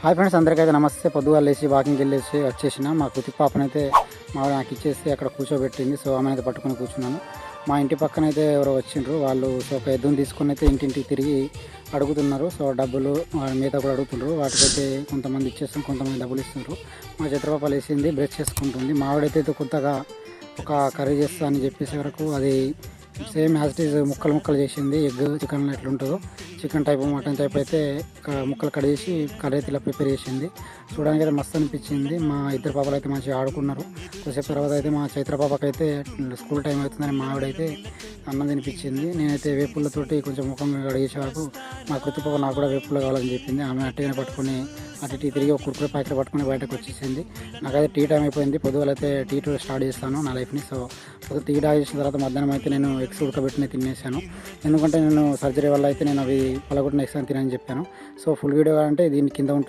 Hi friends, అందరికైతే నమస్తే. పొద్దుగా లేచి వాకింగ్కి వెళ్ళేసి వచ్చేసిన. మా కృతి పాపనైతే నాకు ఇచ్చేసి అక్కడ కూర్చోబెట్టింది. సో ఆమెనైతే పట్టుకొని కూర్చున్నాను. మా ఇంటి పక్కన అయితే ఎవరో వచ్చిండ్రు వాళ్ళు. సో ఒక ఎద్దును తీసుకొని అయితే ఇంటింటికి తిరిగి అడుగుతున్నారు. సో డబ్బులు మిగతా కూడా అడుగుతుండ్రు. వాటికైతే కొంతమంది ఇచ్చేస్తాం, కొంతమంది డబ్బులు ఇస్తున్నారు. మా చిత్రపాపలు వేసింది బ్రష్ చేసుకుంటుంది. మా ఆవిడైతే కొత్తగా ఒక కర్రీ చేస్తా అని చెప్పేసే వరకు అది సేమ్ యాజ్ ఇట్ ఈజ్ ముక్కలు చేసింది. ఎగ్ చికెన్ ఎట్లా ఉంటుందో చికెన్ టైప్ మటన్ టైప్ అయితే ముక్కలు కట్ చేసి కర్రీ అయితే ఇలా ప్రిపేర్ చేసింది. చూడడానికి అయితే మస్తు అనిపించింది. మా ఇద్దరు పాపలు అయితే మంచిగా ఆడుకున్నారు. కొద్దిసేపు తర్వాత అయితే మా చైత్ర పాపకి అయితే స్కూల్ టైం అవుతుందని మా ఆవిడైతే అన్నం తినిపించింది. నేనైతే వేపుళ్ళతోటి కొంచెం ముఖం కడిగేసే వరకు మా కృతి పాప నాకు కూడా వేపుళ్ళు కావాలని చెప్పింది. ఆమె అట్టుగానే పట్టుకొని అటు టీ తిరిగి ఒక కుర్కురే ప్యాకెట్ పట్టుకొని బయటకు వచ్చేసింది. నాకైతే టీ టైం అయిపోయింది. పొద్దుగాల అయితే టీ స్టార్ట్ చేస్తాను నా లైఫ్ని. సో పొద్దు టీ తాగేసిన తర్వాత మధ్యాహ్నం అయితే నేను ఎగ్స్ ఉడకబెట్టిన తినేసాను. ఎందుకంటే నేను సర్జరీ వల్ల అయితే నేను అవి పలగొట్టిన ఎగ్స్ అని తినని చెప్పాను. సో ఫుల్ వీడియో అంటే దీని కింద ఉంటుంది.